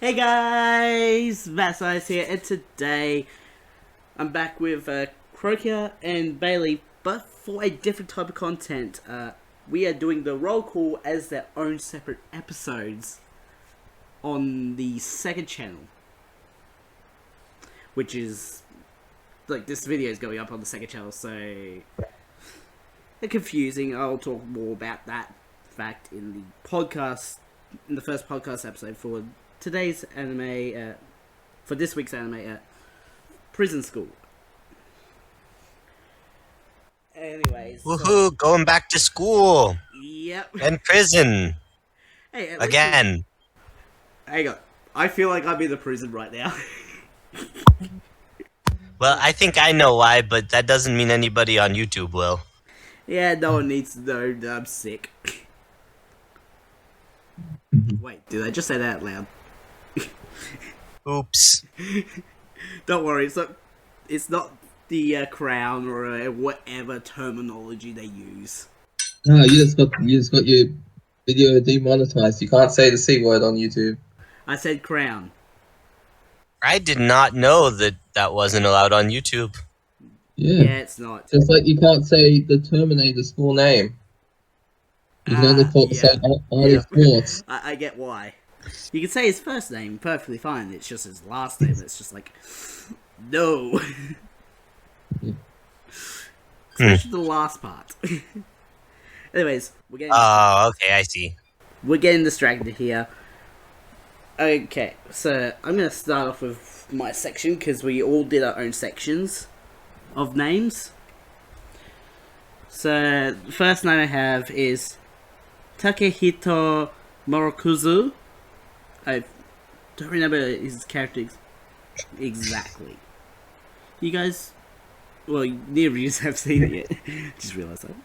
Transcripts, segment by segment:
Hey guys, Basler here, and today I'm back with Krokia and Bailey, but for a different type of content. We are doing the roll call as their own separate episodes on the second channel, which is like this video is going up on the second channel, so they're confusing. I'll talk more about that fact in the podcast, in the first podcast episode for today's anime, for this week's anime, Prison School. Anyways. Woohoo, going back to school. Yep. And prison. Hey, again. Hang on. I feel like I'm in the prison right now. Well, I think I know why, but that doesn't mean anybody on YouTube will. Yeah, no one needs to know that I'm sick. Wait, did I just say that out loud? Oops. Don't worry, it's not the crown or whatever terminology they use. No, you just got your video demonetized. You can't say the C word on YouTube. I said crown. I did not know that that wasn't allowed on YouTube. Yeah, it's not. Just like you can't say the Terminator's full name. You can only say Arnie Sports. I get why. You can say his first name perfectly fine. It's just his last name. It's just like, no. Especially the last part. Anyways, we're getting. Oh, okay, I see. We're getting distracted here. Okay, so I'm gonna start off with my section because we all did our own sections of names. So the first name I have is Takehito Morokuzu. I don't remember his character exactly. You guys, well, neither of you have seen it yet. Just realised that.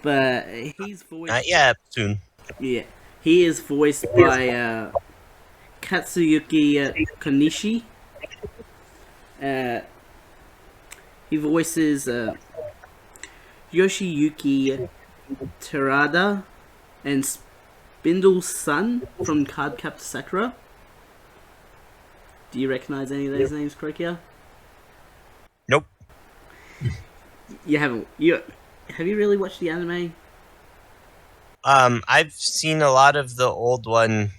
But he's voiced. Yeah, soon. Yeah, he is voiced by Katsuyuki Konishi. He voices Yoshiyuki Terada and Spindle's son from Cardcaptor Sakura. Do you recognize any of those names, Krokia? Nope. You haven't. Have you really watched the anime? I've seen a lot of the old one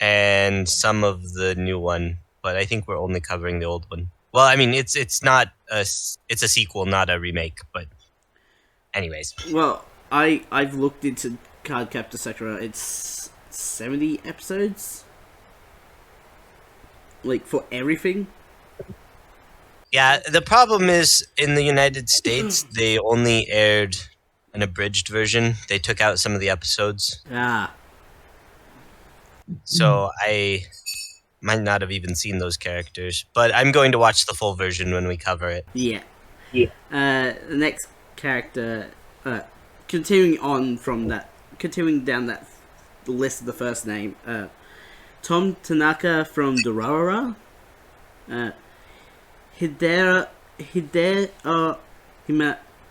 and some of the new one, but I think we're only covering the old one. Well, I mean, it's a sequel, not a remake, but anyways. Well, I've looked into Cardcaptor Sakura. It's 70 episodes, like for everything. Yeah, the problem is in the United States they only aired an abridged version. They took out some of the episodes. Ah. So I might not have even seen those characters, but I'm going to watch the full version when we cover it. Yeah. The next character, continuing down that list of the first name, Tom Tanaka from Durarara,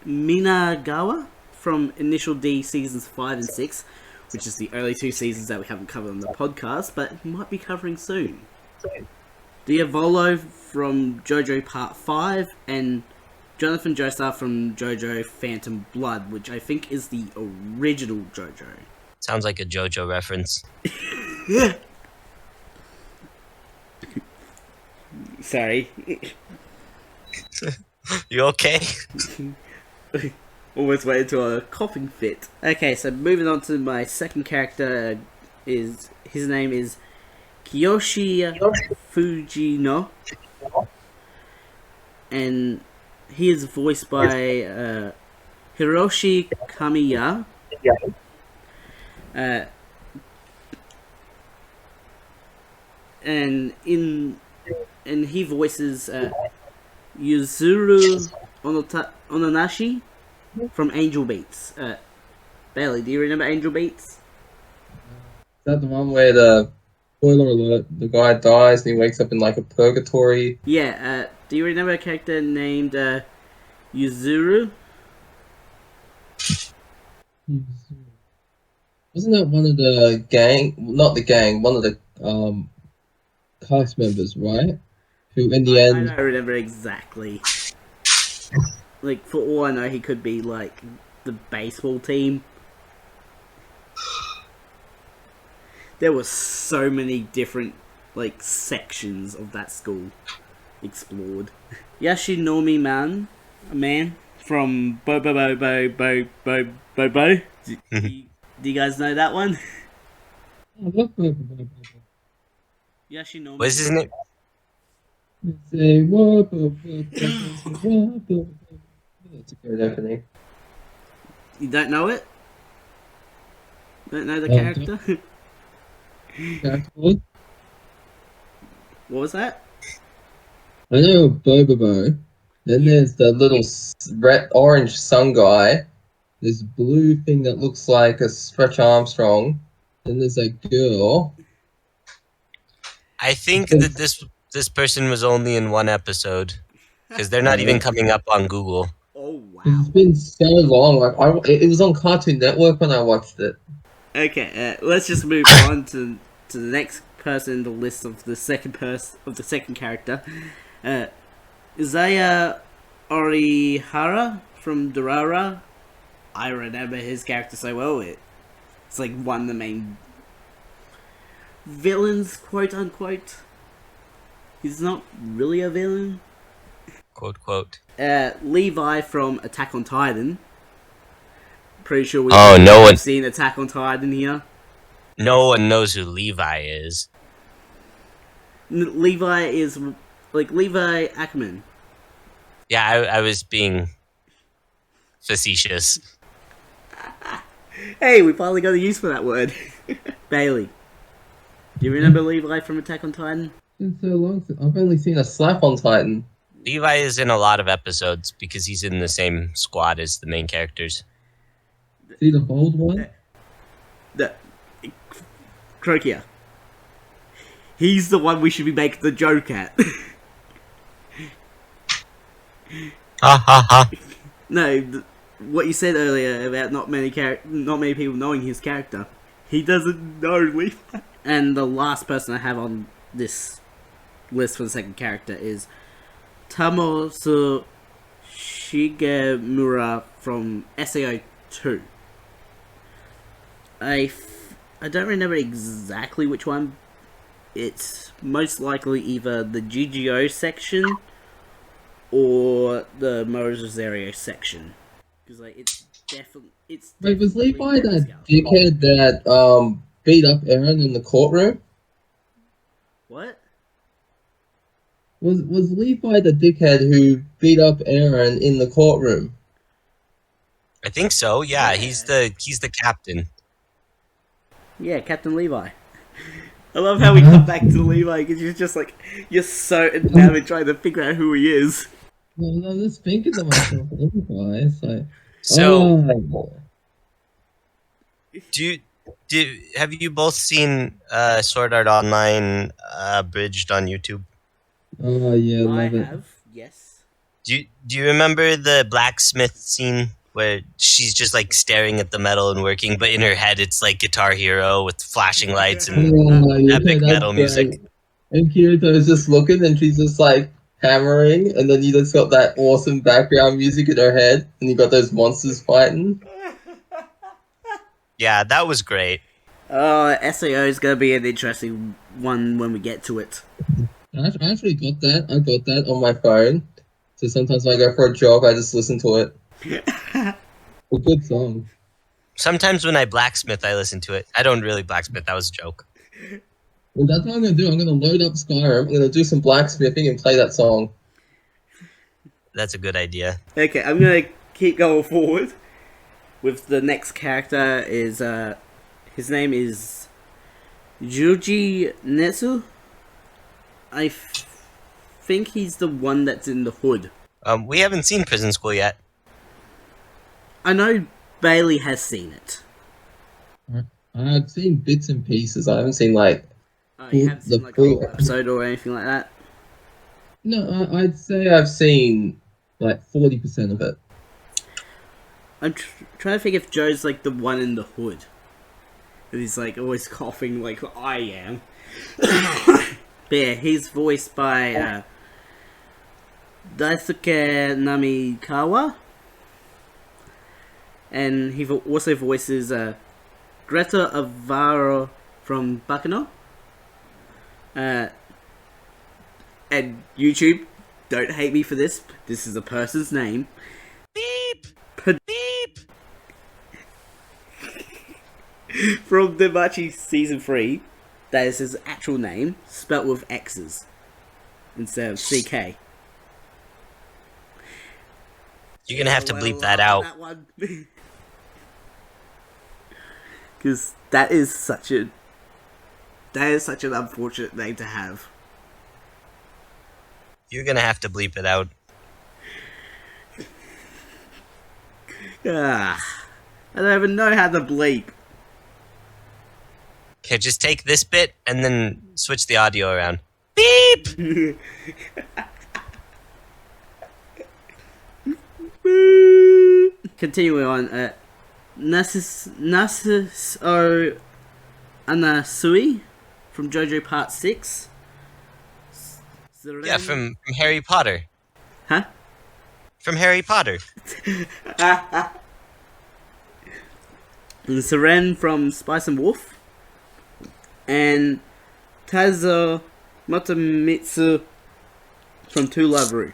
Minagawa from Initial D seasons 5 and 6, which is the only two seasons that we haven't covered on the podcast, but might be covering soon. Diavolo from JoJo Part 5, and Jonathan Joestar from JoJo Phantom Blood, which I think is the original JoJo. Sounds like a JoJo reference. Sorry. You okay? Almost went into a coughing fit. Okay, so moving on to my second character, his name is Kiyoshi Fujino, and he is voiced by Hiroshi Kamiya. And he voices Yuzuru Ononashi from Angel Beats. Bailey, do you remember Angel Beats? Is that the one where the spoiler alert, the guy dies and he wakes up in like a purgatory? Yeah, do you remember a character named Yuzuru? Wasn't that one of the gang? Not the gang. One of the cast members, right? Who in the I end. don't remember exactly. Like, for all I know, he could be, like, the baseball team. There were so many different, like, sections of that school explored. Yashinomichi Man, a man from Bo Bo Bo Bo Bo Bo Bo Bo. Do you guys know that one? Yashinomichi. What's his name? Say what? That's a great opening. You don't know it? Don't know the character? What? What was that? I know Bobobo. Then there's the little red, orange sun guy. This blue thing that looks like a Stretch Armstrong. Then there's a girl. I think that this person was only in one episode because they're not even coming up on Google. Oh, wow. It's been so long. Like it was on Cartoon Network when I watched it. Okay, let's just move on to the next person in the list of the second character. Izaya Orihara from Durara. I remember his character so well. It's like one of the main villains, quote unquote. He's not really a villain. Quote, quote. Levi from Attack on Titan. Pretty sure we've seen Attack on Titan here. No one knows who Levi is. Levi is like Levi Ackerman. Yeah, I was being facetious. Hey, we finally got a use for that word. Bailey, do you remember Levi from Attack on Titan? It's been so long since I've only seen a slap on Titan. Levi is in a lot of episodes because he's in the same squad as the main characters. See the bold one? The Croakia. He's the one we should be making the joke at. Ha ha ha. No, what you said earlier about not many people knowing his character. He doesn't know Levi. And the last person I have on this list for the second character is Tamosu Shigemura from SAO 2. I don't remember exactly which one. It's most likely either the GGO section or the Mozario section. Because like it's definitely Wait, was Levi that dickhead that beat up Eren in the courtroom? What? Was Levi the dickhead who beat up Eren in the courtroom? I think so. Yeah, he's the captain. Yeah, Captain Levi. I love how we come back to Levi because you're so enamored trying to figure out who he is. No, I'm just thinking to myself, Levi. It's like, So, oh. have you both seen Sword Art Online abridged on YouTube? Oh yeah, I love it. have, yes. Do you remember the blacksmith scene where she's just like staring at the metal and working, but in her head it's like Guitar Hero with flashing lights and epic metal music? And Kirito is just looking and she's just like hammering, and then you just got that awesome background music in her head, and you got those monsters fighting. Yeah, that was great. SAO is going to be an interesting one when we get to it. I actually got that. I got that on my phone. So sometimes when I go for a jog, I just listen to it. A good song. Sometimes when I blacksmith, I listen to it. I don't really blacksmith. That was a joke. Well, that's what I'm going to do. I'm going to load up Skyrim. I'm going to do some blacksmithing and play that song. That's a good idea. Okay, I'm going to keep going forward with the next character. Is his name is Georgie Nesu. I think he's the one that's in the hood. We haven't seen Prison School yet. I know Bailey has seen it. I've seen bits and pieces. I haven't seen like you haven't seen like a whole episode or anything like that? No, I'd say I've seen like 40% of it. I'm trying to think if Joe's like the one in the hood. And he's like always coughing like I am. But yeah, he's voiced by Daisuke Namikawa. And he also voices Greta Avaro from Buccaneer. And YouTube, don't hate me for this. This is a person's name. Beep! Beep! From Demachi Season 3, that is his actual name, spelt with X's instead of CK. You're gonna have to bleep that out. Because that is such an unfortunate name to have. You're gonna have to bleep it out. I don't even know how to bleep. Okay, just take this bit and then switch the audio around. Beep! Continuing on, Nasuo Anasui from JoJo Part 6. Yeah, from Harry Potter. Huh? From Harry Potter. Seren from Spice and Wolf. And Tazo Motomitsu from Two Love Ru.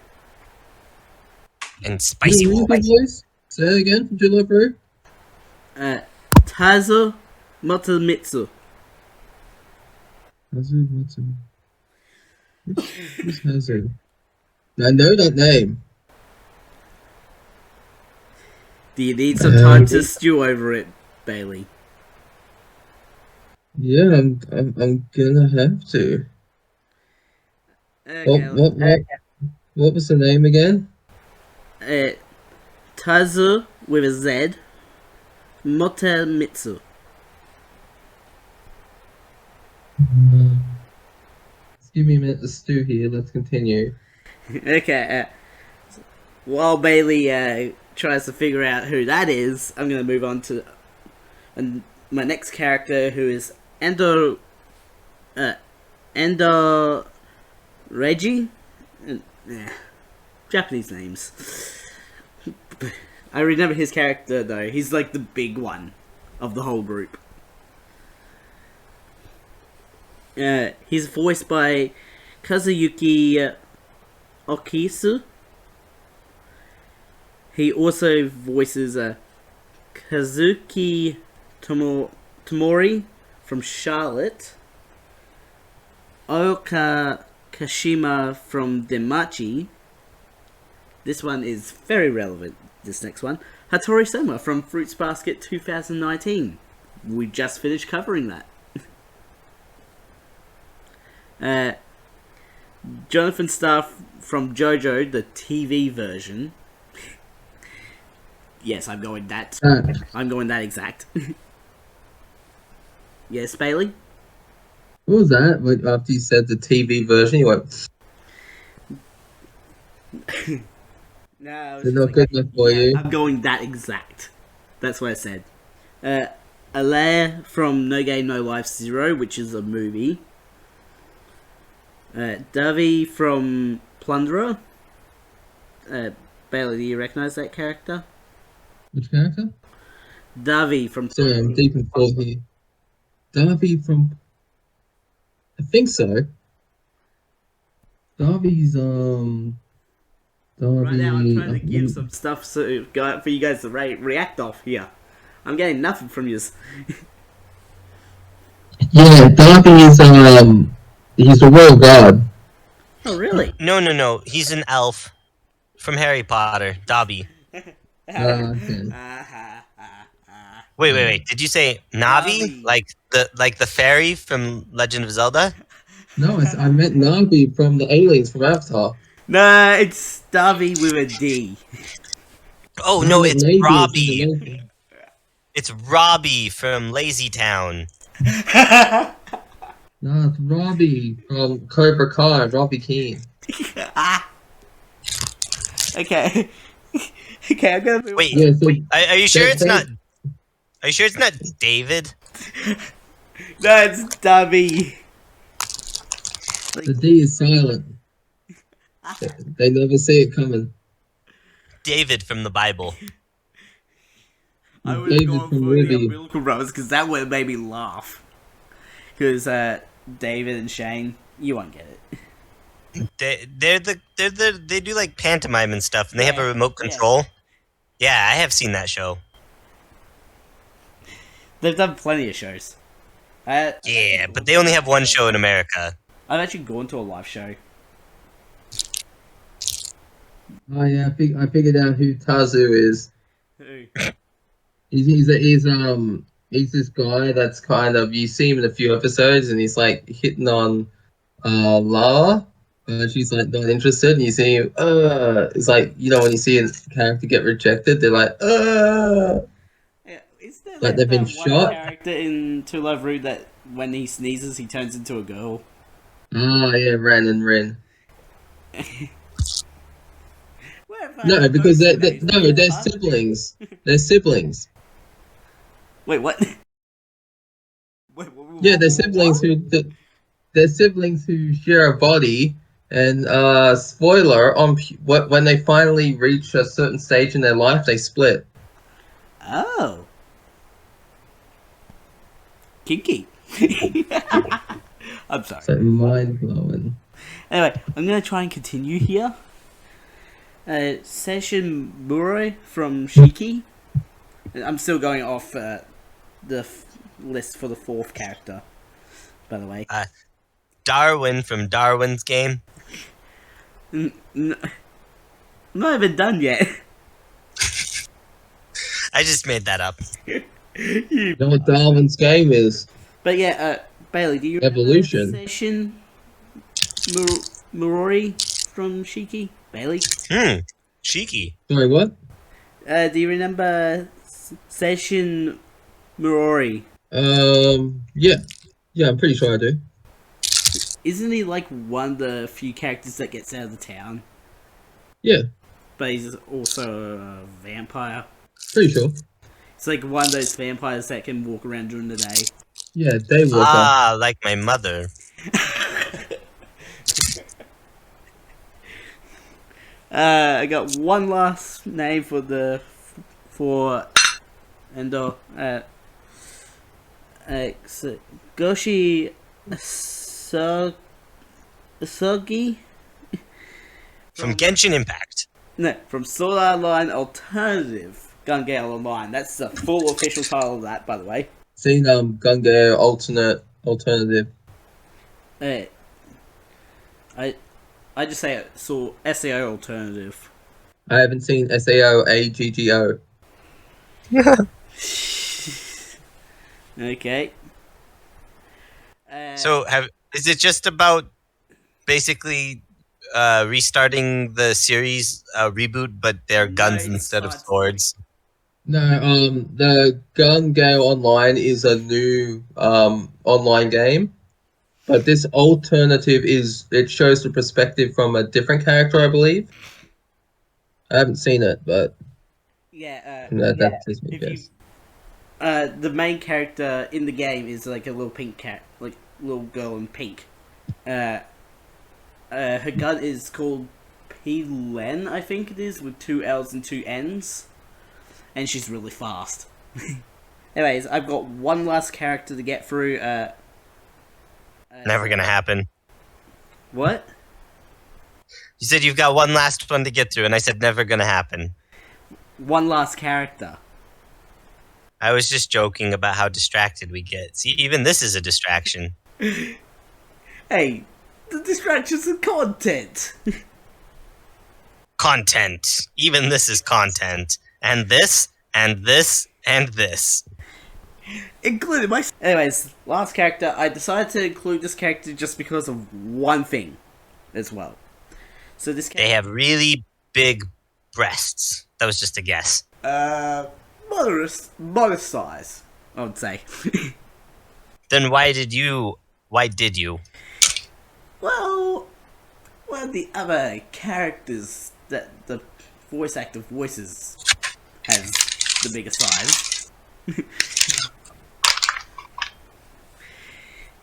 And Spicy Wolf. Voice? Say it again from Two Love Ru. Tazo Motomitsu. Hazu, what's him? Who's Hazu? I know that name. Do you need some time to stew over it, Bailey? Yeah, I'm gonna have to. Okay, What was the name again? Tazu with a Z. Motomitsu. Give me a minute to stew here. Let's continue. Okay, while Bailey tries to figure out who that is, I'm going to move on to my next character, who is Endo Reggie. Japanese names. I remember his character though. He's like the big one of the whole group. He's voiced by Kazuyuki Okisu. He also voices Kazuki Tomori from Charlotte, Oka Kashima from Demachi. This one is very relevant, this next one. Hattori Soma from Fruits Basket 2019. We just finished covering that. Jonathan Starr from JoJo, the TV version. Yes, I'm going that exact. Yes, Bailey? What was that? Like, after you said the TV version, you went... No, They're not good enough for you. I'm going that exact. That's what I said. Alaire from No Game No Life Zero, which is a movie. Davi from Plunderer. Bailey, do you recognise that character? Which character? Davi from Sorry, I'm deep in thought here. Darby from... I think so. Darby's, Darby... Right now I'm trying to give some stuff for you guys to react off here. I'm getting nothing from you. Yeah, Darby is, he's a royal guard. Oh, really? No. He's an elf from Harry Potter. Dobby. Okay. Wait. Did you say Navi? Navi. Like the fairy from Legend of Zelda? No, I meant Navi from the aliens from Avatar. No, it's Davi with a D. Oh no, it's Maybe Robbie. It's Robbie from Lazy Town. No, it's Robbie from Cobra Kai, Robbie Keane. Okay. Okay, I'm gonna move Wait, Yeah, so are you sure it's not? Are you sure it's not David? That's dummy. The D is silent. They never see it coming. David from the Bible. I would have David gone from for the Ruby. umbilical brothers because that would have made me laugh. Because David and Shane, you won't get it. They do like pantomime and stuff, and they have a Yeah, remote control. Yeah, I have seen that show. They've done plenty of shows. Yeah, but they only have one show in America. I've actually gone to a live show. Oh yeah, I figured out who Tazu is. Who? He's this guy that's kind of, you see him in a few episodes and he's like hitting on LaLa, she's like not interested, and you see him it's like, you know, when you see a character get rejected, they're like Yeah, is there like they've been one shot. character in To Love Ru that when he sneezes he turns into a girl? Oh yeah, Ren and Rin. Where have I No, heard because those they're names? siblings. They're siblings. Wait, what? Yeah, they're siblings they're siblings who share a body. And spoiler, when they finally reach a certain stage in their life, they split. Oh. Kinky. I'm sorry. So mind blowing. Anyway, I'm going to try and continue here. Session Muroi from Shiki. I'm still going off the list for the fourth character, by the way. Darwin from Darwin's Game. I'm not even done yet. I just made that up. You know what Darwin's Game is? But yeah, Bailey, do you Evolution. remember Session Muroi from Shiki? Bailey? Cheeky. Sorry, what? Do you remember Session Muroi? Yeah. Yeah, I'm pretty sure I do. Isn't he like one of the few characters that gets out of the town? Yeah, But he's also a vampire. pretty sure. It's like one of those vampires that can walk around during the day. Yeah, Daywalker. Ah, like my mother. I got one last name for Endo. Goshi Sugi From Genshin Impact. No, from Sword Art Online Alternative Gun Gale Online. That's the full official title of that, by the way. Seen Gunga alternative. I just say it, saw SAO Alternative. I haven't seen SAO. Okay. So is it just about basically restarting the series reboot, but they're guns instead of swords? No, the Gun Gale Online is a new online game, but this alternative it shows the perspective from a different character, I believe. I haven't seen it, but yeah, that's just me guess. The main character in the game is like a little pink cat, like little girl in pink. Her gun is called P-Len, I think it is, with 2 L's and 2 N's. And she's really fast. Anyways, I've got one last character to get through. Never gonna happen. What? You said you've got one last one to get through, and I said never gonna happen. One last character. I was just joking about how distracted we get. See, even this is a distraction. Hey, the distractions are content. Content. Even this is content. And this, and this, and this. Including my... Anyways, last character. I decided to include this character just because of one thing as well. So this character... They have really big breasts. That was just a guess. Modest size, I would say. Then why did you? Well, one of the other characters that the voice actor voices has the bigger size.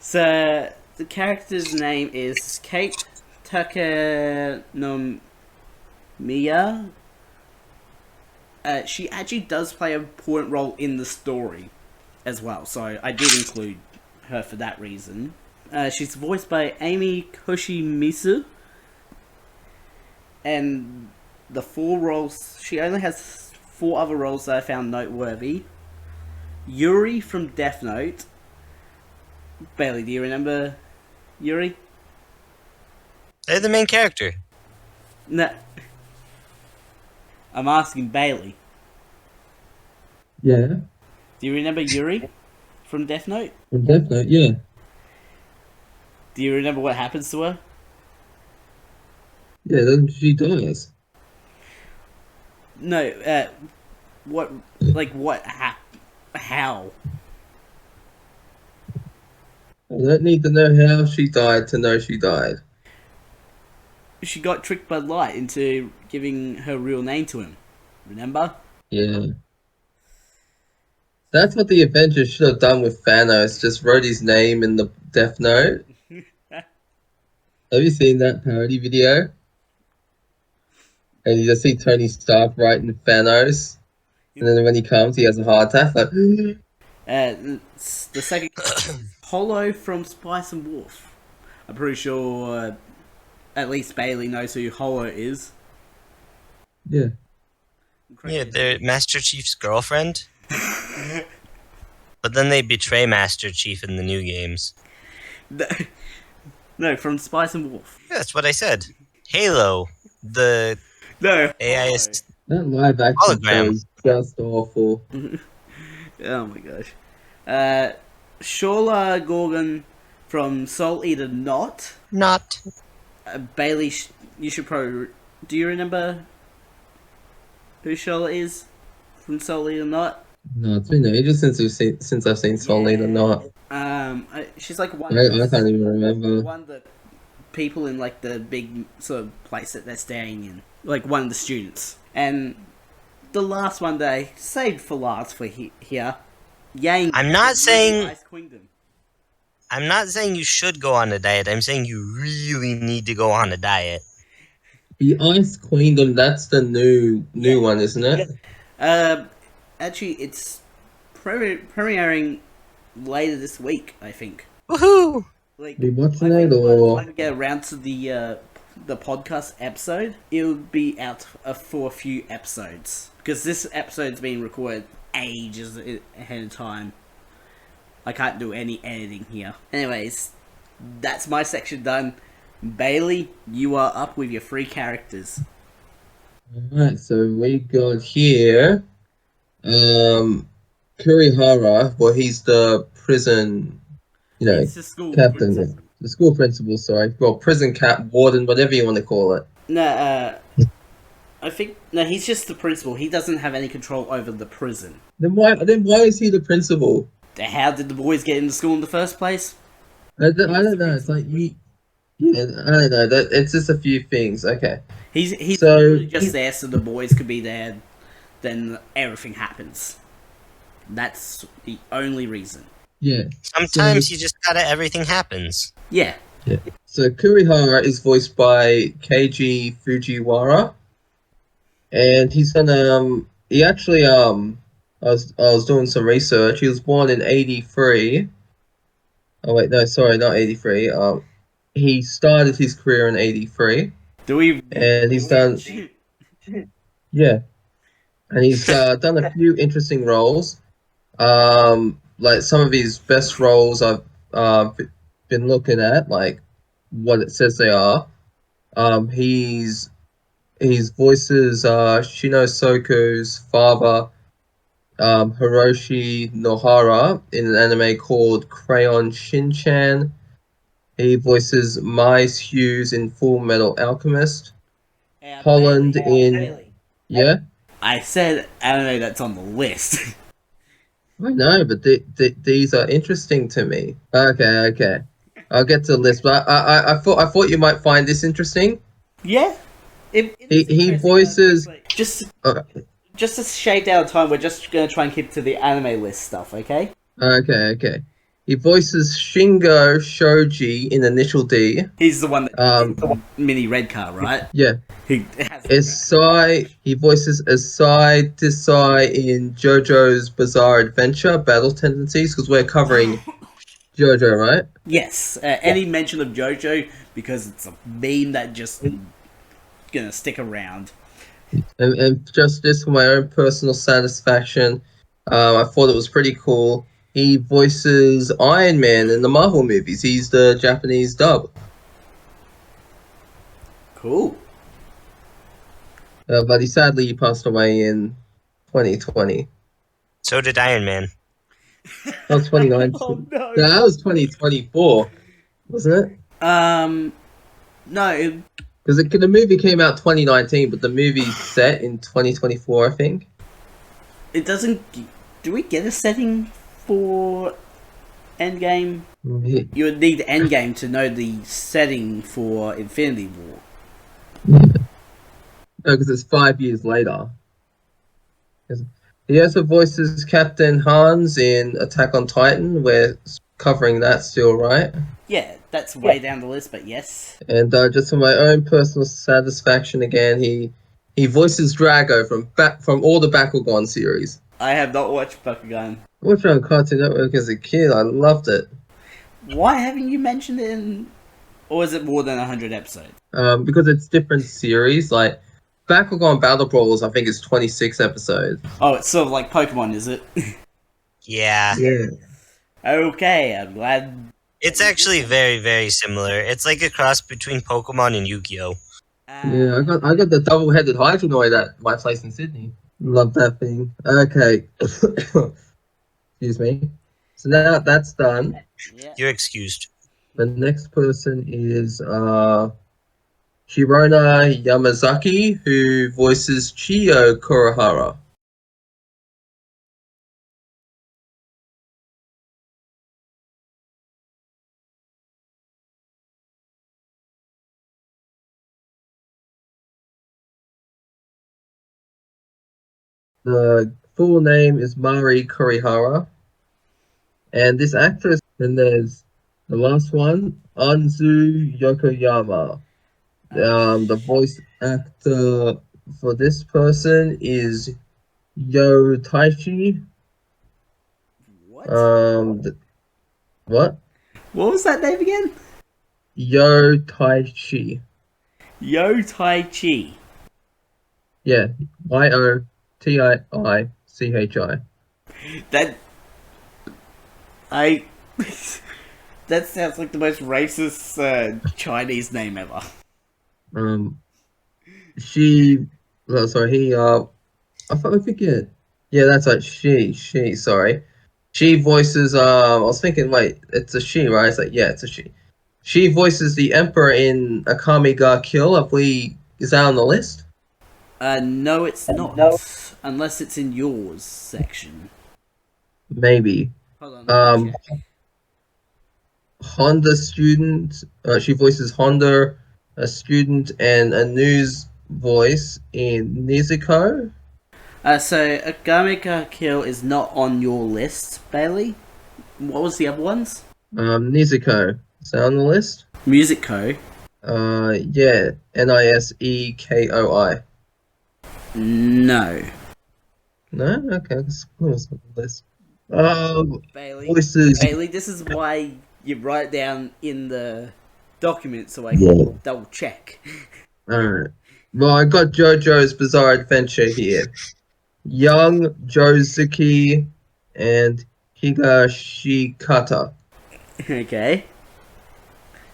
So the character's name is Kate Takenomiya. She actually does play an important role in the story as well, so I did include her for that reason. She's voiced by Amy Koshimizu, and the 4 roles, she only has 4 other roles that I found noteworthy. Yuri from Death Note. Bailey, do you remember Yuri? They're the main character. No. I'm asking Bailey. Yeah. Do you remember Yuri from Death Note? From Death Note, yeah. Do you remember what happens to her? Yeah, then she dies. No, how? I don't need to know how she died to know she died. She got tricked by Light into giving her real name to him. Remember? Yeah. That's what the Avengers should have done with Thanos, just wrote his name in the Death Note. Have you seen that parody video? And you just see Tony Stark writing Thanos, and then when he comes, he has a heart attack. Like, The second Hollow from Spice and Wolf. I'm pretty sure at least Bailey knows who Hollow is. yeah. Yeah, they're Master Chief's girlfriend. But then they betray Master Chief in the new games. No, from Spice and Wolf. Yeah, that's what I said. Halo, the No. AI Hollow. is That live action Hologram. show is just awful. Oh my gosh. Shola Gorgon from Soul Eater Not. not. Bailey, you should probably... Do you remember who Shola is from Soul Eater Not? No, it's been ages since I've seen Soul Eater Not. She's like one... I can't even remember. One of the people in like the big sort of place that they're staying in. Like one of the students. And the last one that I saved for last for here... Yang. I'm not saying Ice Queendom. I'm not saying you should go on a diet. I'm saying you really need to go on a diet. The Ice Queendom, that's the new one, isn't it? Actually, it's premiering later this week, I think. Woohoo! Like, Be watching I think it, or by the time we get around to the podcast episode, it'll be out for a few episodes because this episode's been recorded ages ahead of time. I can't do any editing here. Anyways, that's my section done. Bailey, you are up with your 3 characters. Alright, so we got here Kurihara, well, he's the prison, It's the school captain. principal. The school principal, sorry. Well, prison warden, whatever you want to call it. No, I think he's just the principal. He doesn't have any control over the prison. Then why is he the principal? How did the boys get into school in the first place? I don't know. It's like yeah, I don't know. It's just a few things. Okay. He's So- literally just there so the boys could be there. Then everything happens. That's the only reason. Yeah. Sometimes you just gotta everything happens. Yeah. So Kurihara is voiced by Keiji Fujiwara, and he's gonna he actually I was doing some research. He was born in '83. Oh wait, no, sorry, not '83. He started his career in '83, Do we? and he's done yeah, and he's done a few interesting roles. Like some of his best roles I've been looking at, like what it says they are. He's voices Shino Soko's father, Hiroshi Nohara, in an anime called Crayon Shin-chan. He voices Mice Hughes in Full Metal Alchemist. Holland in yeah. I said anime that's on the list. I know, but these are interesting to me. Okay. I'll get to the list, but I thought you might find this interesting. Yeah. He voices. Just Okay. to shave down time, we're just gonna try and keep to the anime list stuff, okay? Okay. He voices Shingo Shoji in Initial D. He's the one that Um, mini red car, right? yeah. He has Isai, he voices Isai Desai in JoJo's Bizarre Adventure Battle Tendencies, because we're covering JoJo, right? yes. Any mention of JoJo, because it's a meme that just gonna stick around. And just this for my own personal satisfaction, I thought it was pretty cool. He voices Iron Man in the Marvel movies. He's the Japanese dub. Cool. But he passed away in 2020. So did Iron Man. That was 2019. Oh no. No, that was 2024, wasn't it? No. Because the movie came out 2019, but the movie's set in 2024, I think. It doesn't. Do we get a setting for Endgame? Yeah. You would need Endgame to know the setting for Infinity War. No, because it's 5 years later. He also voices Captain Hans in Attack on Titan. We're covering that still, right? Yeah, that's way down the list, but yes. And just for my own personal satisfaction, again, he voices Drago from all the Bakugan series. I have not watched Bakugan. I watched it on Cartoon Network as a kid. I loved it. Why haven't you mentioned it in... Or is it more than 100 episodes? Because it's different series. Like Bakugan Battle Brawls, I think is 26 episodes. Oh, it's sort of like Pokemon, is it? Yeah. Yeah. Okay, I'm glad... It's actually very, very similar. It's like a cross between Pokemon and Yu-Gi-Oh! Yeah, I got the double-headed Hydronoid at my place in Sydney. Love that thing. Okay. Excuse me. So now that's done. Yeah. You're excused. The next person is Hirona Yamazaki, who voices Chiyo Kurihara. The full name is Mari Kurihara. And this actress, and there's the last one, Anzu Yokoyama. The voice actor for this person is Yo Taichi. What? What? What was that name again? Yo Taichi. Yo Tai Chi. Yeah, Yotiichi. That... I... that sounds like the most racist Chinese name ever. She. Oh, sorry, he. I forget. Yeah, that's right. Sorry. She voices. I was thinking, wait, it's a she, right? It's like, yeah, it's a she. She voices the Emperor in Akame ga Kill. Is that on the list? No, it's not. Unless it's in yours section. Maybe. Hold on, let me check. Honda student. She voices Honda, a student, and a news voice in Nezuko. So Akame Kill is not on your list, Bailey. What was the other ones? Nezuko. Is that on the list? Music Co. Yeah. Nisekoi. No. No? Okay, it's on the list. Bailey. Voices. Bailey, this is why you write it down in the document so I can double check. Alright. Well, I got JoJo's Bizarre Adventure here. Young Josuke and Higashikata. Okay.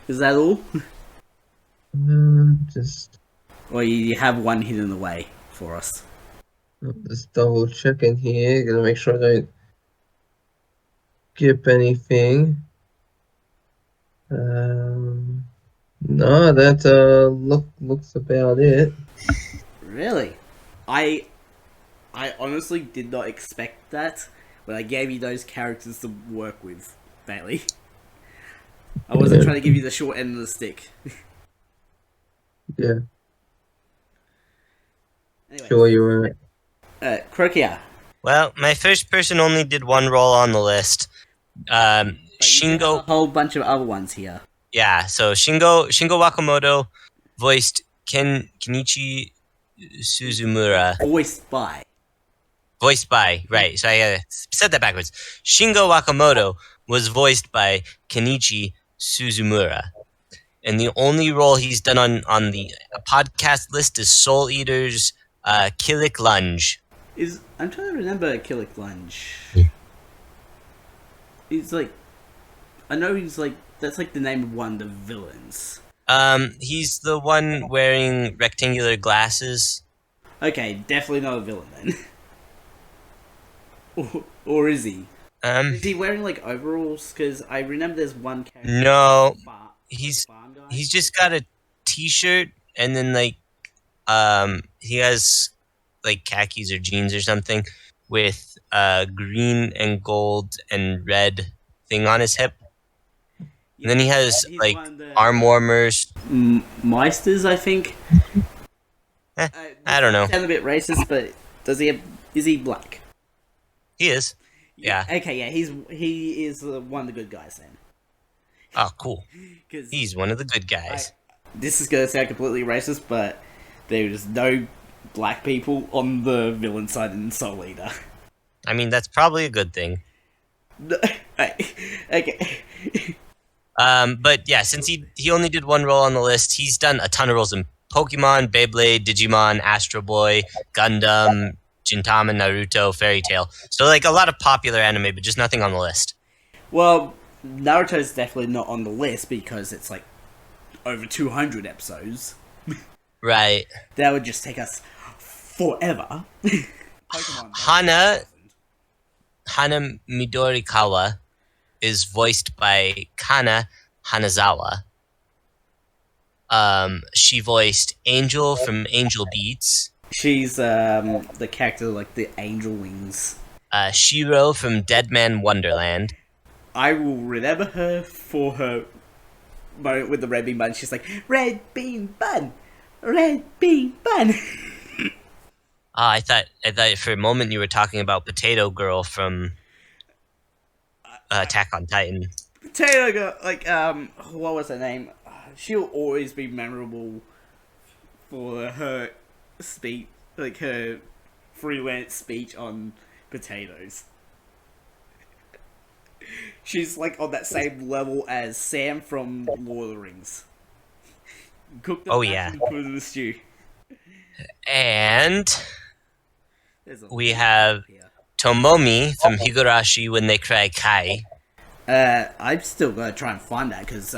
Is that all? Just Or you have one hidden away for us? just double checking here. Gonna make sure I don't skip anything. No, that looks about it. Really? I honestly did not expect that when I gave you those characters to work with, Bailey. I wasn't trying to give you the short end of the stick. Yeah, Anyway, sure you're right. Krokia. Well, my first person only did one role on the list. But you do have a Shingo. whole bunch of other ones here. Yeah, so Shingo Wakamoto voiced Kenichi Suzumura. Voiced by, right, so I said that backwards. Shingo Wakamoto was voiced by Kenichi Suzumura. And the only role he's done on the podcast list is Soul Eater's Killick Lunge. I'm trying to remember Killick Lunge. He's like... I know he's like... That's like the name of one of the villains. He's the one wearing rectangular glasses. Okay, definitely not a villain then. or is he? Is he wearing like overalls? Because I remember there's one character. No, he's just got a t-shirt and then like he has like khakis or jeans or something with green and gold and red thing on his hip. And then he has like arm warmers. Meisters, I think. I don't know. Sound a bit racist, but is he black? He is. Yeah. Okay, yeah, he is one of the good guys then. Oh, cool. He's one of the good guys. This is gonna sound completely racist, but there's no black people on the villain side in Soul Eater. I mean, that's probably a good thing. Okay. But yeah, since he only did one role on the list, he's done a ton of roles in Pokemon, Beyblade, Digimon, Astro Boy, Gundam, Gintama, Naruto, Fairy Tail. So like a lot of popular anime, but just nothing on the list. Well, Naruto's definitely not on the list because it's like over 200 episodes. Right. That would just take us forever. Hana Midorikawa is voiced by Kana Hanazawa. She voiced Angel from Angel Beats. She's the character like the angel wings. Shiro from Deadman Wonderland. I will remember her for her moment with the red bean bun. She's like, red bean bun, red bean bun. I thought for a moment you were talking about Potato Girl from Attack on Titan. Potato Girl, like, what was her name? She'll always be memorable for her speech, like her freelance speech on potatoes. She's like on that same level as Sam from Lord of the Rings. Cook them and put it in the stew. And we have Tomomi from Higurashi When They Cry Kai. I'm still gonna try and find that because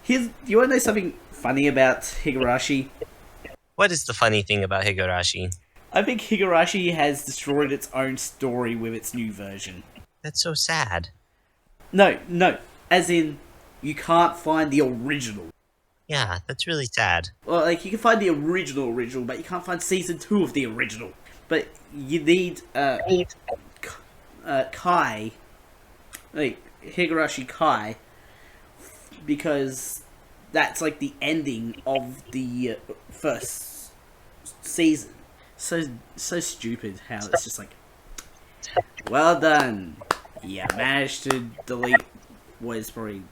you want to know something funny about Higurashi? What is the funny thing about Higurashi? I think Higurashi has destroyed its own story with its new version. That's so sad. No. As in, you can't find the original. Yeah, that's really sad. Well, like, you can find the original, but you can't find season 2 of the original. But you need, Kai, like, Higurashi Kai, because that's, like, the ending of the first season. So stupid how it's just like, well done. Yeah, managed to delete what is probably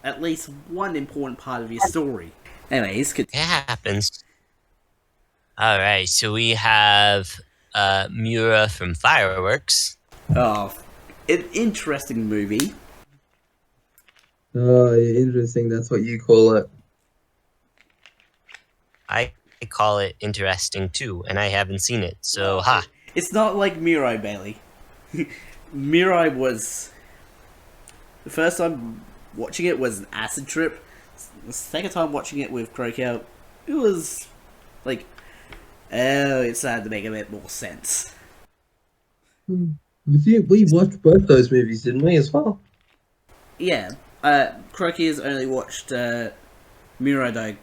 at least one important part of your story. Anyways, it happens. Alright, so we have Miura from Fireworks. Oh, an interesting movie. Oh, interesting, that's what you call it. I call it interesting too, and I haven't seen it, so ha. It's not like Mirai, Bailey. Mirai was... The first time watching it was an acid trip. The second time watching it with Crocow, it was like, oh, it started to make a bit more sense. We watched both those movies, didn't we, as well? Yeah. Croaky has only watched Mirai Dog.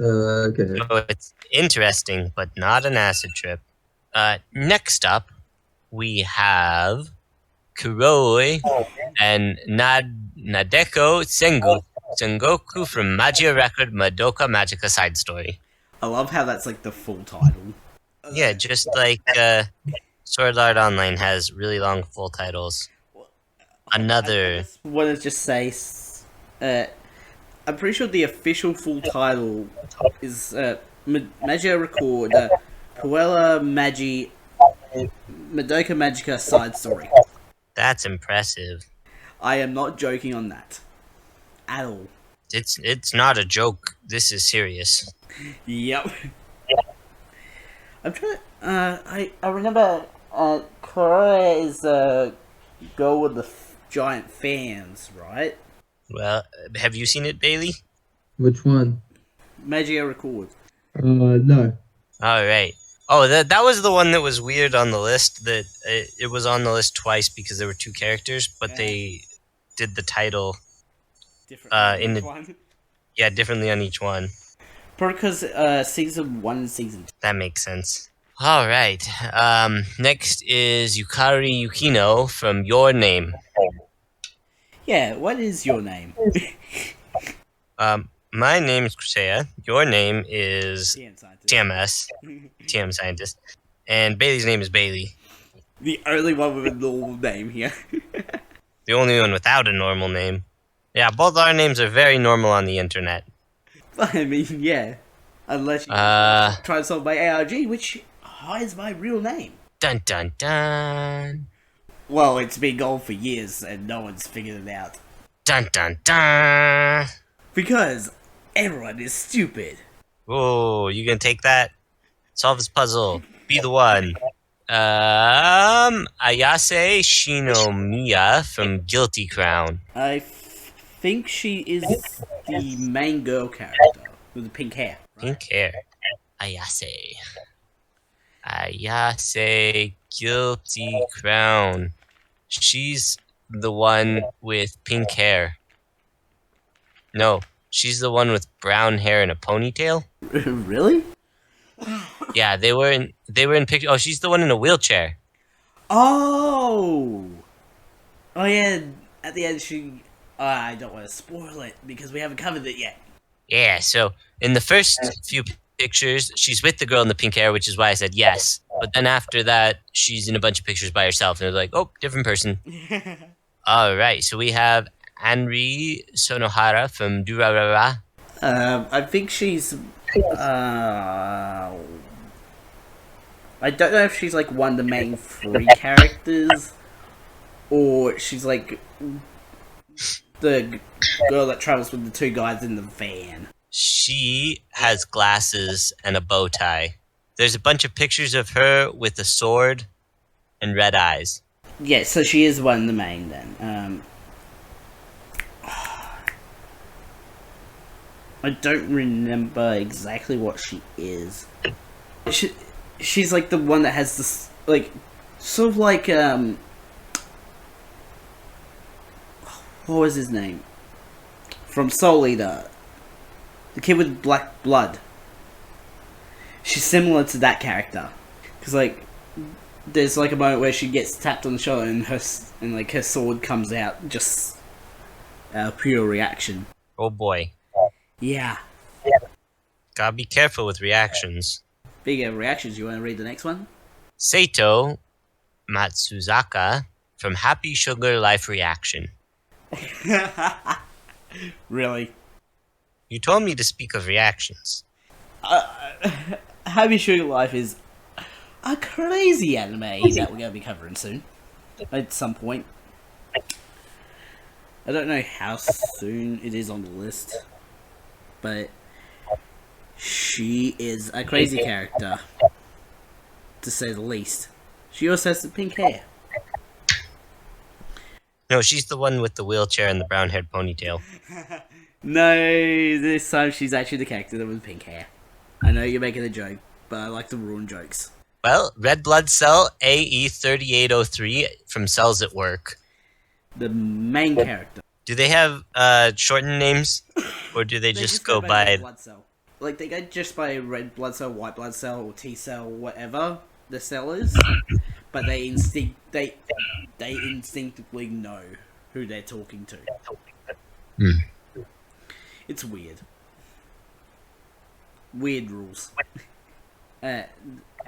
Okay. So it's interesting, but not an acid trip. Next up, we have Kuroi and Nadeko Sengoku from Magia Record Madoka Magica Side Story. I love how that's like the full title. Yeah, just like Sword Art Online has really long full titles. Another. I just want to just say, I'm pretty sure the official full title is Magia Record, Puella Magi, Madoka Magica Side Story. That's impressive. I am not joking on that. At all. It's not a joke. This is serious. Yep. I'm trying to, I remember, Kurihara is a girl with the giant fans, right? Well, have you seen it, Bailey? Which one? Magia Record. No. All right. Oh, that was the one that was weird on the list. That it was on the list twice because there were two characters, but they did the title Different one. differently on each one. Probably because season 1 and season 2. That makes sense. All right. Next is Yukari Yukino from Your Name. Yeah, what is your name? My name is Kusea. Your name is TM TM Scientist. And Bailey's name is Bailey. The only one with a normal name here. The only one without a normal name. Yeah, both our names are very normal on the internet. I mean, yeah. Unless you try to solve my ARG, which hides my real name. Dun dun dun. Well, it's been gone for years and no one's figured it out. Dun dun dun. Because everyone is stupid. Whoa, you gonna take that? Solve this puzzle. Be the one. Ayase Shinomiya from Guilty Crown. I think she is the main girl character with the pink hair. Right? Pink hair. Ayase Guilty Crown. She's the one with pink hair. No, she's the one with brown hair and a ponytail. Really? Yeah, they were in picture. Oh, she's the one in a wheelchair. Oh! Oh yeah, at the end she... I don't want to spoil it because we haven't covered it yet. Yeah, so in the first few pictures, she's with the girl in the pink hair, which is why I said yes. But then after that, she's in a bunch of pictures by herself, and it's like, oh, different person. All right, so we have Anri Sonohara from Durarara. I think she's... I don't know if she's like one of the main 3 characters, or she's like the girl that travels with the 2 guys in the van. She has glasses and a bow tie. There's a bunch of pictures of her with a sword and red eyes. Yeah, so she is one of the main then. I don't remember exactly what she is. She's like the one that has this, like, sort of like, what was his name? From Soul Eater. The kid with black blood. She's similar to that character. Because, like, there's like a moment where she gets tapped on the shoulder and her sword comes out just pure reaction. Oh boy. Yeah. Gotta be careful with reactions. Big reactions, you want to read the next one? Sato Matsuzaka from Happy Sugar Life Reaction. Really? You told me to speak of reactions. Happy Sugar Life is a crazy anime that we're going to be covering soon. At some point. I don't know how soon it is on the list. But she is a crazy character, to say the least. She also has the pink hair. No, she's the one with the wheelchair and the brown-haired ponytail. No, this time she's actually the character with pink hair. I know you're making a joke, but I like to ruin jokes. Well, Red Blood Cell AE3803 from Cells at Work. The main character. Do they have shortened names? Or do they just go by... Red blood cell. Like, they go just by red blood cell, white blood cell, or T cell, whatever the cell is. But they instinctively know who they're talking to. It's weird. Weird rules. And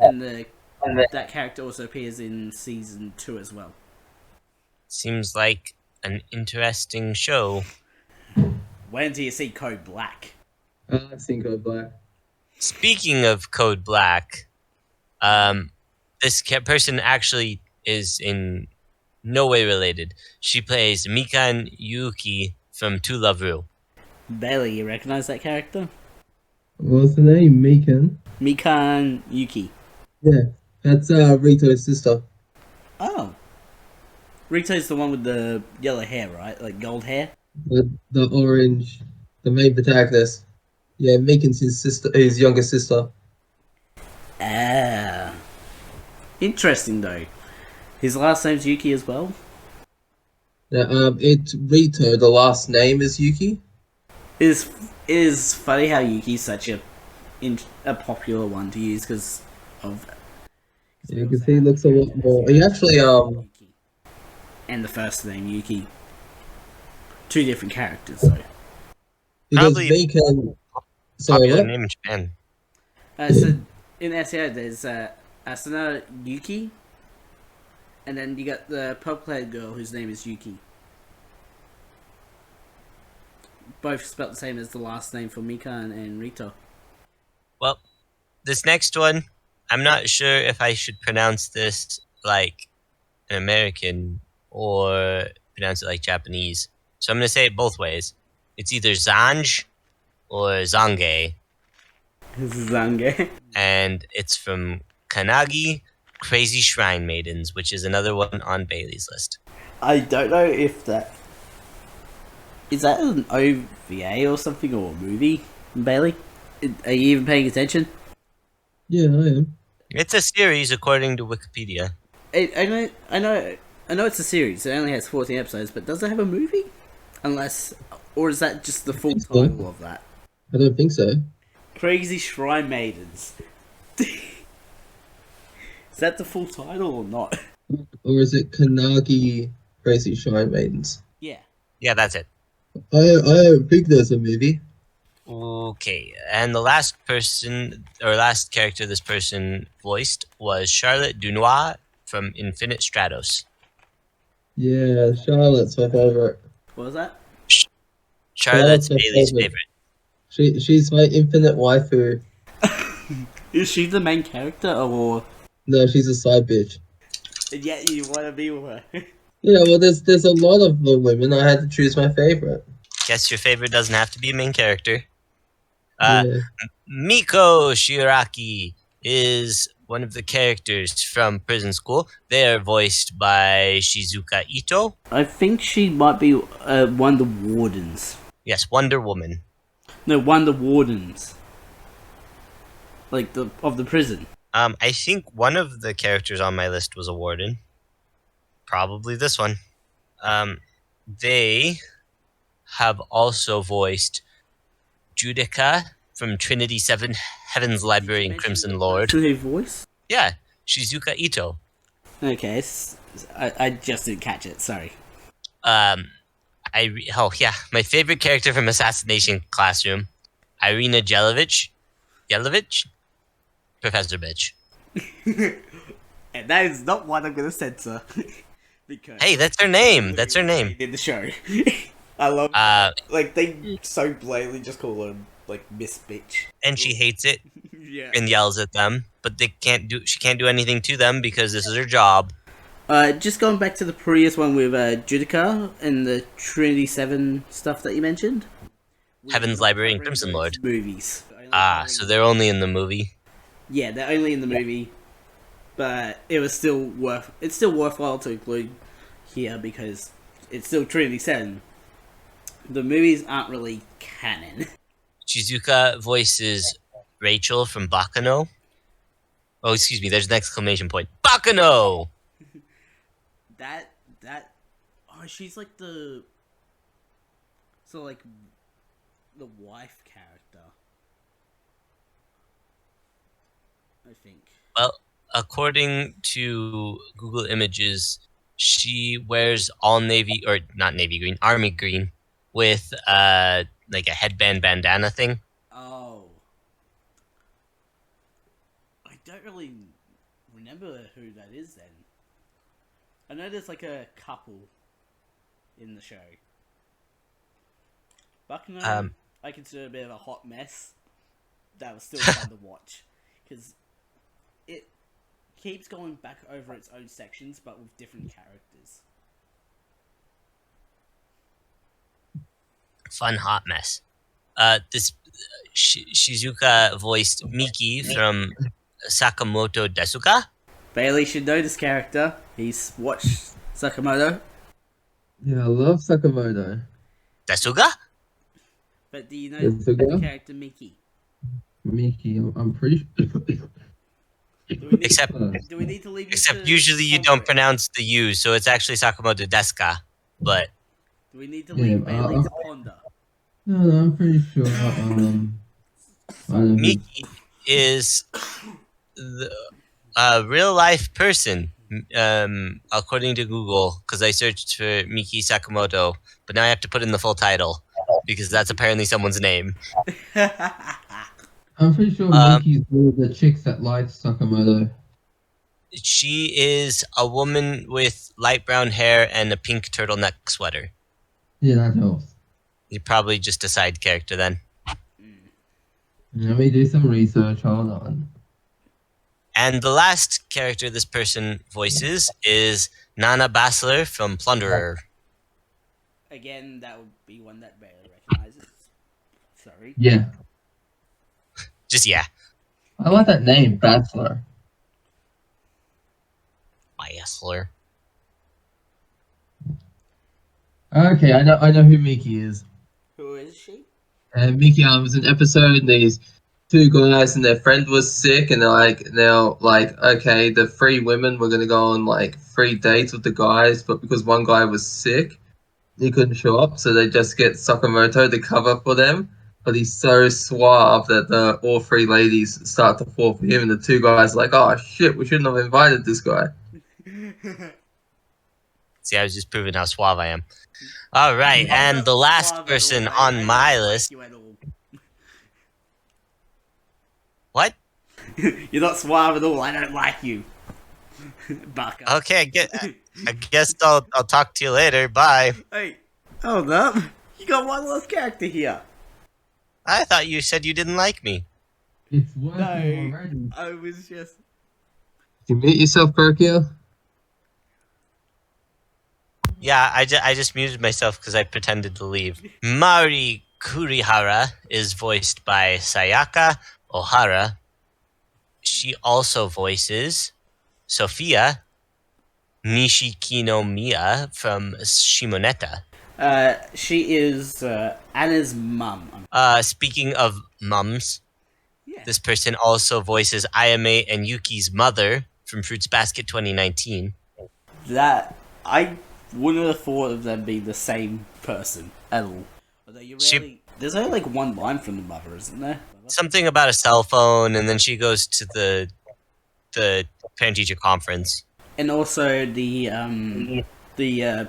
that character also appears in season 2 as well. Seems like an interesting show. When do you see Code Black? I've seen Code Black. Speaking of Code Black, this person actually is in no way related. She plays Mikan Yuki from To Love Ru. Bailey, you recognize that character? What's the name? Mikan? Mikan Yuki. Yeah, that's Rito's sister. Oh. Rito's the one with the yellow hair, right? Like gold hair? The orange, the main protagonist. Yeah, Mikan's his sister, his younger sister. Ah. Interesting, though. His last name's Yuki as well? Yeah, it's Rito. The last name is Yuki. It is funny how Yuki's such a popular one to use because of... Yeah, because he looks a lot more. He actually And the first name, Yuki. Two different characters, though. because Probably Mikan. Sorry, popular what? name in Japan. So in SEO, there's Asuna Yuki, and then you got the purple-haired girl whose name is Yuki. Both spelled the same as the last name for Mikan and Rito. Well, this next one, I'm not sure if I should pronounce this like an American or pronounce it like Japanese. So I'm going to say it both ways. It's either Zanj or Zange, Zange. and it's from Kanagi Crazy Shrine Maidens, which is another one on Bailey's list. I don't know if that... Is that an OVA or something, or a movie, Bailey? Are you even paying attention? Yeah, I am. It's a series according to Wikipedia. I know it's a series. It only has 14 episodes, but does it have a movie? Unless... Or is that just the full so. title of that? I don't think so. Crazy Shrine Maidens. Is that the full title or not? Or is it Kanagi Crazy Shrine Maidens? Yeah. Yeah, that's it. I don't think there's a movie. Okay, and the last person, or last character this person voiced was Charlotte Dunois from Infinite Stratos. Yeah, Charlotte's my favorite. What was that? Charlotte's my Bailey's favorite. She's my infinite waifu. Is she the main character, or... No, she's a side bitch. And yet you want to be with her? Yeah, well, there's a lot of the women. I had to choose my favorite. Guess your favorite doesn't have to be a main character. Yeah. Miko Shiraki is one of the characters from Prison School. They are voiced by Shizuka Ito. I think she might be one of the wardens. Yes, Wonder Woman. No, one of the wardens. Like, of the prison. I think one of the characters on my list was a warden. Probably this one. They have also voiced Judica from Trinity 7, Heaven's Library, and Crimson Lord. To her voice? Yeah, Shizuka Ito. Okay, I just didn't catch it, sorry. My favorite character from Assassination Classroom, Irina Jelovich, Professor Bitch. And that is not what I'm gonna censor. Because Hey, that's her name. That's her name. in the show. I love like they so blatantly just call her like Miss Bitch. And she hates it Yeah. and yells at them, but she can't do anything to them because this is her job. Just going back to the previous one with Judica and the Trinity 7 stuff that you mentioned. Heaven's Library and Crimson Lord. Movies. So they're only in the movie. Yeah, they're only in the movie, but it's still worthwhile to include here because it's still Trinity 7. The movies aren't really canon. Shizuka voices Rachel from Bakano. Oh, excuse me, there's an exclamation point. Bakano! She's like the wife character, I think. Well, according to Google Images, she wears all navy, or not navy green, army green, with like a headband bandana thing. Oh. I don't really remember who that is then. I know there's like a couple in the show. Buccaneer, Um, I consider a bit of a hot mess. That was still fun to watch because it keeps going back over its own sections, but with different characters. Fun hot mess. This Shizuka voiced Miki from Sakamoto Desuka. Bailey should know this character. He's watched Sakamoto. Yeah, I love Sakamoto. Desuga? But do you know Desuga? the character Miki? Miki, I'm pretty sure. Do we need, Except do we need to leave you except to usually you ponder don't it? pronounce the U, so it's actually Sakamoto Desuka. But Do we need to Yeah, leave Bailey to ponder? No, I'm pretty sure. I don't know. Miki is the real life person, according to Google, because I searched for Miki Sakamoto, but now I have to put in the full title because that's apparently someone's name. I'm pretty sure Miki's one of the chicks that likes Sakamoto. She is a woman with light brown hair and a pink turtleneck sweater. Yeah, that helps. You're probably just a side character then. Let me do some research. Hold on. And the last character this person voices is Nana Basler from Plunderer. Again, that would be one that Bailey recognizes. Sorry. Yeah, Just yeah. I like that name, Basler. Basler. Okay, I know who Miki is. Who is she? Miki was an episode. And these two guys and their friend was sick, and okay, the three women were gonna go on like 3 dates with the guys, but because one guy was sick, he couldn't show up, so they just get Sakamoto to cover for them. But he's so suave that all three ladies start to fall for him, and the two guys are like, oh shit, we shouldn't have invited this guy. See, I was just proving how suave I am. All right, and the last person on my list. What? You're not suave at all. I don't like you. Baka. Okay, I guess I'll talk to you later. Bye. Hey, hold up. You got one last character here. I thought you said you didn't like me. It's working No, already. I was just... You mute yourself, Perkio? Yeah, I just muted myself because I pretended to leave. Mari Kurihara is voiced by Sayaka Ohara. She also voices Sophia Nishiki from Shimoneta. She is Anna's mum. Speaking of mums, Yeah. this person also voices Ayame and Yuki's mother from Fruits Basket 2019. That I wouldn't have thought of them being the same person at all. Although there's only like one line from the mother, isn't there? Something about a cell phone, and then she goes to the parent-teacher conference. And also the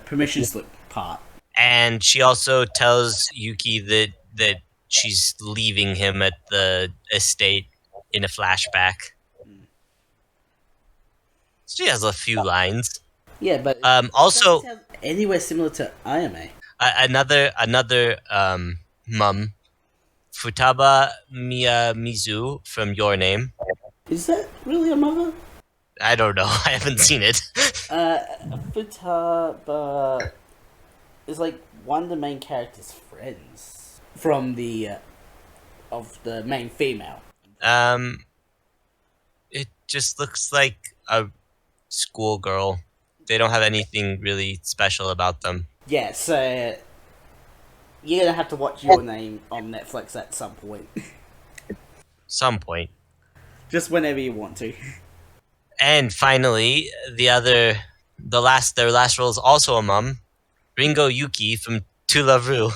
permission slip part. And she also tells Yuki that she's leaving him at the estate in a flashback. She has a few lines. Yeah, but also it doesn't sound anywhere similar to Ayame. another mum, Futaba Miyamizu from Your Name. Is that really a mother? I don't know. I haven't seen it. Futaba is like one of the main character's friends from of the main female. It just looks like a schoolgirl. They don't have anything really special about them. Yeah, so you're gonna have to watch Your Name on Netflix at some point. Some point. Just whenever you want to. And finally, their last role is also a mum, Ringo Yuki from To Love Ru.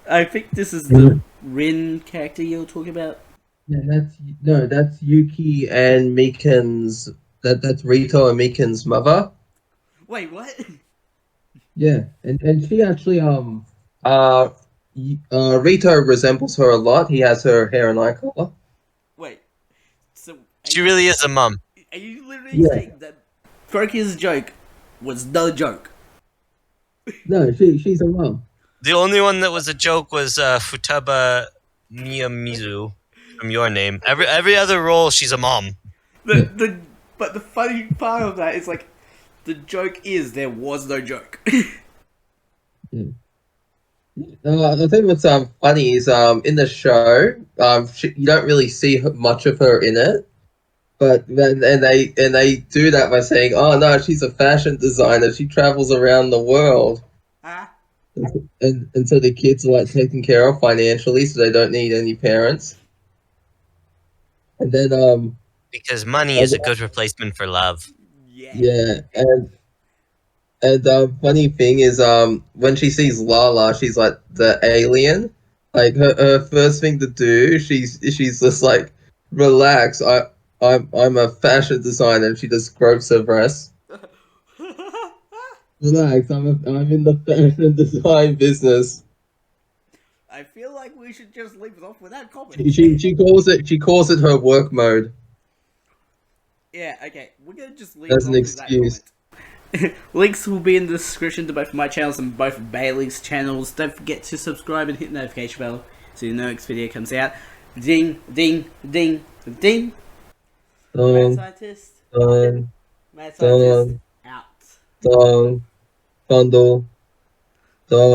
I think this is the Rin character you're talking about. Yeah, that's Yuki and Mikan's. That's Rito and Mikan's mother. Wait, what? Yeah, and she actually Rito resembles her a lot. He has her hair and eye color. Wait, so She really is a mum. Are you literally saying that Croaky's joke was no joke? No, she's a mom. The only one that was a joke was Futaba Miyamizu from Your Name. Every other role, she's a mom. But the funny part of that is like, the joke is there was no joke. I think what's funny is in the show you don't really see much of her in it, but then and they do that by saying, oh no, she's a fashion designer, she travels around the world, Ah, and so the kids are like taken care of financially, so they don't need any parents. And then Because money is a good replacement for love. yeah. yeah, and funny thing is, when she sees LaLa, she's like the alien. Like her first thing to do, she's just like, relax. I'm a fashion designer. And she just gropes her breasts. Relax. I'm in the fashion design business. I feel like we should just leave it off with that comment. She calls it her work mode Yeah, okay, we're gonna just leave as it an off with that excuse. comment. Links will be in the description to both my channels and both Bailey's channels. Don't forget to subscribe and hit the notification bell so you know next video comes out. Ding, ding, ding, ding. Mad Scientist. Mad Scientist. Out. Dong, bundle, dong.